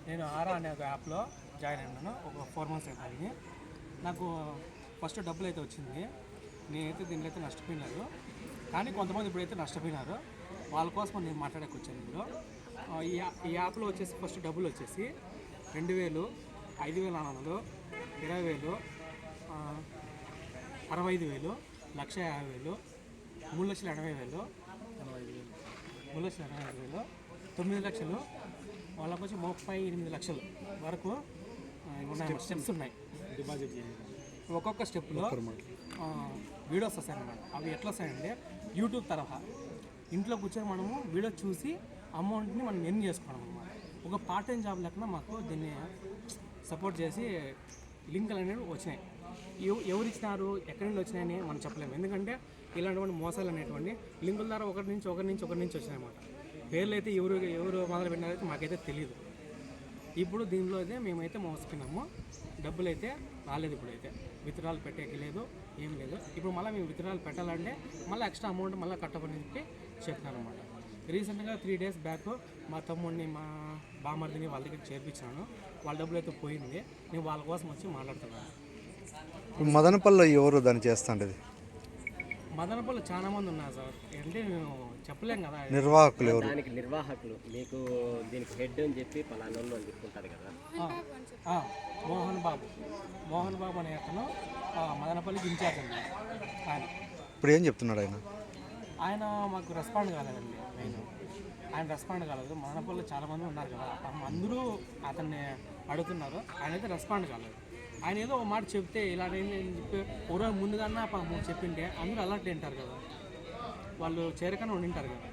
నేను ఆరా అనే ఒక యాప్లో జాయిన్ అయినాను. ఒక 4 months అయిపోయింది. నాకు ఫస్ట్ డబ్బులు అయితే వచ్చింది. నేనైతే దీనిలో అయితే నష్టపోయినారు, కానీ కొంతమంది ఇప్పుడైతే నష్టపోయినారు. వాళ్ళ కోసం నేను మాట్లాడడానికి వచ్చాను. ఇప్పుడు ఈ యాప్లో వచ్చేసి ఫస్ట్ డబ్బులు వచ్చేసి 2,000, 5,400, 20,000, 65,000, 1,50,000, 3,80,000, 3,85,000, 9 లక్షలు, వాళ్ళకి వచ్చి 38 లక్షలు వరకు ఉన్నాయి. స్టెప్స్ ఉన్నాయి డిపాజిట్ చేయాలి. ఒక్కొక్క స్టెప్లో వీడియోస్ వస్తాయన్నమాట. అవి ఎట్లా వస్తాయంటే యూట్యూబ్ తరహా ఇంట్లో కూర్చొని మనము వీడియో చూసి అమౌంట్ని మనం ఎర్న్ చేసుకోవడం అనమాట. ఒక పార్ట్ టైం జాబ్ లెక్కన మాకు దీన్ని సపోర్ట్ చేసి లింకులు అనేవి వచ్చినాయి. ఎవరు ఇచ్చినారు, ఎక్కడి నుంచి వచ్చినాయని మనం చెప్పలేము. ఎందుకంటే ఇలాంటి మోసాలు అనేటువంటి లింకుల ద్వారా ఒకరి నుంచి వచ్చినాయన్నమాట. పేర్లు అయితే ఎవరు మొదలు పెట్టినారైతే మాకైతే తెలియదు. ఇప్పుడు దీనిలో అయితే మేమైతే మోసపోయినాము. డబ్బులు అయితే రాలేదు. ఇప్పుడైతే విత్డ్రాలు పెట్టేకి లేదు, ఏం లేదు. ఇప్పుడు మళ్ళీ మేము విత్డ్రాలు పెట్టాలంటే మళ్ళీ ఎక్స్ట్రా అమౌంట్ మళ్ళీ కట్టమని చెప్పి చెప్పినారనమాట. రీసెంట్గా 3 days బ్యాక్ మా తమ్ముడిని, మా బామర్దిని వాళ్ళ దగ్గర చేర్పించాను. వాళ్ళ డబ్బులు అయితే పోయింది. నేను వాళ్ళ కోసం వచ్చి మాట్లాడుతున్నాను. మదనపల్లిలో ఎవరు దాన్ని చేస్తుండేది? మదనపల్లి చాలా మంది ఉన్నారు సార్. అంటే మేము చెప్పలేం కదా. నిర్వాహకులు ఎవరు? దానికి నిర్వాహకులు మీకు దీనికి హెడ్ అని చెప్పి పలానా అని చెప్పుకుంటారు కదా. మోహన్ బాబు అనే అతను మదనపల్లికి ఇన్ఛార్జ్ అండి. ఇప్పుడు ఏం చెప్తున్నాడు ఆయన మాకు రెస్పాండ్ కాలేదండి. ఆయన రెస్పాండ్ కాలేదు. మదనపల్లిలో చాలామంది ఉన్నారు కదా, అందరూ అతన్ని అడుగుతున్నారు. ఆయన అయితే రెస్పాండ్ కాలేదు. ఆయన ఏదో ఒక మాట చెప్తే ఇలా అని చెప్పి ఒక రోజు ముందుగానే చెప్పింటే అందరూ అలర్ట్ ఉంటారు కదా, వాళ్ళు చేరకనే ఉండింటారు కదా.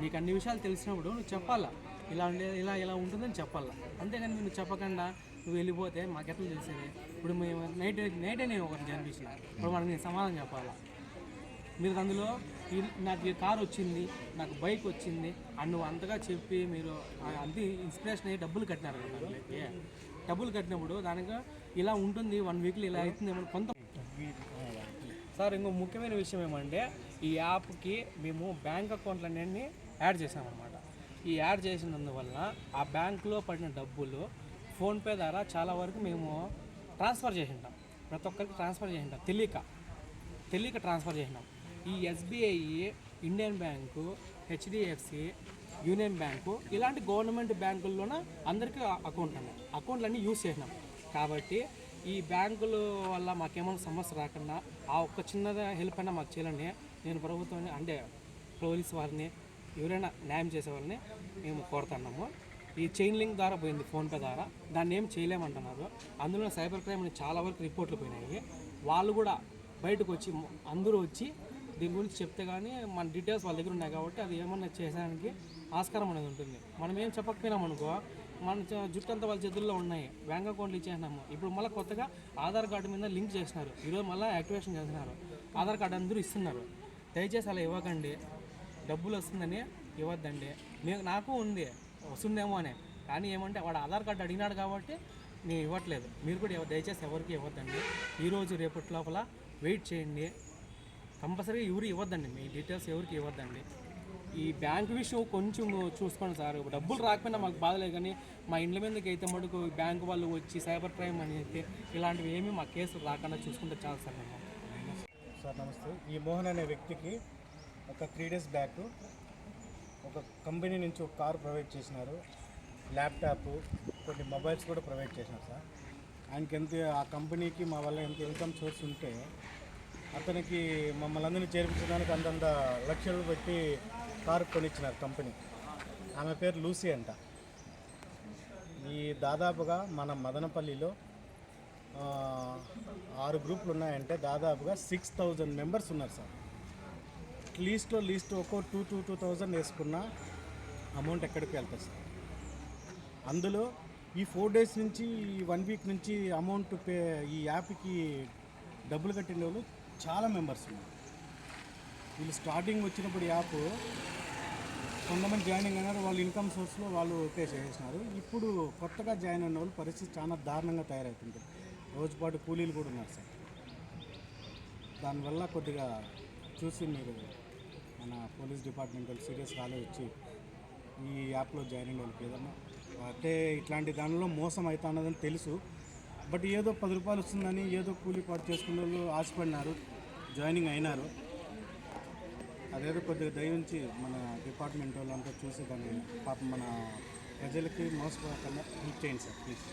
నీకు అన్ని విషయాలు తెలిసినప్పుడు నువ్వు చెప్పాలా, ఇలా ఉంటుందని చెప్పాలా. అంతేగాని నువ్వు చెప్పకుండా నువ్వు వెళ్ళిపోతే మాకెట్లా తెలిసేది? ఇప్పుడు మేము నైటే నేను ఒకరిని చనిపించిన, ఇప్పుడు మనకి నేను సమాధానం చెప్పాలా? మీరు అందులో నాకు ఈ కారు వచ్చింది, నాకు బైక్ వచ్చింది అని నువ్వు అంతగా చెప్పి మీరు అంతే ఇన్స్పిరేషన్ అయ్యి డబ్బులు కట్టినారు కదా. దానికి డబ్బులు కట్టినప్పుడు దానికి ఇలా ఉంటుంది, 1 weekలో ఇలా అవుతుంది ఏమన్నా కొంత. సార్ ఇంకో ముఖ్యమైన విషయం ఏమంటే ఈ యాప్కి మేము బ్యాంక్ అకౌంట్లన్నీ యాడ్ చేసామన్నమాట. ఈ యాడ్ చేసినందువల్ల ఆ బ్యాంకులో పడిన డబ్బులు ఫోన్పే ద్వారా చాలా వరకు మేము ట్రాన్స్ఫర్ చేసి ఉంటాం. ప్రతి ఒక్కరికి ట్రాన్స్ఫర్ చేసి ఉంటాం, తెలియక ట్రాన్స్ఫర్ చేసినాం. ఈ SBI, Indian bank, HDFC, union bank ఇలాంటి గవర్నమెంట్ బ్యాంకుల్లోన అందరికీ అకౌంట్లన్నీ యూజ్ చేసినాం. కాబట్టి ఈ బ్యాంకుల వల్ల మాకేమైనా సమస్య రాకుండా ఆ ఒక్క చిన్నది హెల్ప్ అయినా మాకు చేయాలని నేను ప్రభుత్వాన్ని అంటే పోలీస్ వారిని ఎవరైనా న్యాయం చేసే వాళ్ళని మేము కోరుతున్నాము. ఈ చైన్ లింక్ ద్వారా పోయింది ఫోన్పే ద్వారా, దాన్ని ఏం చేయలేమంటున్నారు. అందులో సైబర్ క్రైమ్ అని చాలా వరకు రిపోర్ట్లు పోయినాయి. వాళ్ళు కూడా బయటకు వచ్చి అందరూ వచ్చి దీని గురించి చెప్తే కానీ మన డీటెయిల్స్ వాళ్ళ దగ్గర ఉన్నాయి కాబట్టి అది ఏమన్నా చేసేదానికి ఆస్కారం అనేది ఉంటుంది. మనం ఏం చెప్పకపోయినాం అనుకో, మన జుట్టు అంతా వాళ్ళ చేతుల్లో ఉన్నాయి, బ్యాంక్ అకౌంట్లు ఇచ్చేసినాము. ఇప్పుడు మళ్ళీ కొత్తగా ఆధార్ కార్డు మీద లింక్ చేసినారు, ఈరోజు మళ్ళీ యాక్టివేషన్ చేస్తున్నారు. ఆధార్ కార్డు అందరూ ఇస్తున్నారు. దయచేసి అలా ఇవ్వకండి, డబ్బులు వస్తుందని ఇవ్వద్దండి. నాకు ఉంది వస్తుందేమో అని, కానీ ఏమంటే వాడు ఆధార్ కార్డు అడిగినాడు కాబట్టి నేను ఇవ్వట్లేదు. మీరు కూడా దయచేసి ఎవరికి ఇవ్వద్దండి. ఈరోజు రేపటి లోపల వెయిట్ చేయండి. కంపల్సరీగా ఎవరు ఇవ్వద్దండి, మీ డీటెయిల్స్ ఎవరికి ఇవ్వద్దండి. ఈ బ్యాంక్ విషయం కొంచెం చూసుకోండి సార్. డబ్బులు రాకపోయినా మాకు బాధలేదు, కానీ మా ఇండ్ల మీదకి అయితే మటుకు బ్యాంకు వాళ్ళు వచ్చి సైబర్ క్రైమ్ అని అయితే ఇలాంటివి ఏమీ మా కేసులు రాకుండా చూసుకుంటే చాలు సార్. సార్ నమస్తే. ఈ మోహన్ అనే వ్యక్తికి ఒక 3 days బ్యాక్ ఒక కంపెనీ నుంచి ఒక కారు ప్రొవైడ్ చేసినారు, ల్యాప్టాప్, కొన్ని మొబైల్స్ కూడా ప్రొవైడ్ చేసినారు సార్. ఆయనకి ఆ కంపెనీకి మా వల్ల ఎంత ఇన్కమ్ సోర్స్ ఉంటే అతనికి మమ్మల్ని అందరినీ చేర్పించడానికి అంతంత లక్షలు పెట్టి కారు కొనిచ్చినారు కంపెనీ. ఆమె పేరు లూసీ అంట. ఈ దాదాపుగా మన మదనపల్లిలో 6 గ్రూపులు ఉన్నాయంటే దాదాపుగా 6,000 members ఉన్నారు సార్. లీస్ట్ ఒక్కో 2,000 వేసుకున్న అమౌంట్ ఎక్కడికి వెళ్తుంది సార్. అందులో ఈ 4 days నుంచి, ఈ 1 week నుంచి అమౌంట్ ఈ యాప్కి డబ్బులు కట్టిన వాళ్ళు చాలా మెంబర్స్ ఉన్నారు. వీళ్ళు స్టార్టింగ్ వచ్చినప్పుడు యాప్ కొంతమంది జాయినింగ్ అయినారు, వాళ్ళ ఇన్కమ్ సోర్స్లో వాళ్ళు పే చేసినారు. ఇప్పుడు కొత్తగా జాయిన్ అయిన వాళ్ళు పరిస్థితి చాలా దారుణంగా తయారవుతుంది. రోజుపాటు కూలీలు కూడా ఉన్నారు సార్. దానివల్ల కొద్దిగా చూసి మీరు మన పోలీస్ డిపార్ట్మెంట్ వాళ్ళు సీరియస్గా ఆలోచించి ఈ యాప్లో జాయిన్ అయిన వాళ్ళకి ఏదన్నా అంటే ఇట్లాంటి దానిలో మోసం అవుతా అన్నదని తెలుసు. బట్ ఏదో 10 రూపాయలు వస్తుందని ఏదో కూలీ పాటు చేసుకున్న వాళ్ళు ఆశపడినారు, జాయినింగ్ అయినారు. అదేదో కొద్దిగా దయించి మన డిపార్ట్మెంట్ వాళ్ళంతా చూసి దాన్ని పాపం మన ప్రజలకి మోసపోకుండా హెల్ప్ చేయండి సార్ ప్లీజ్.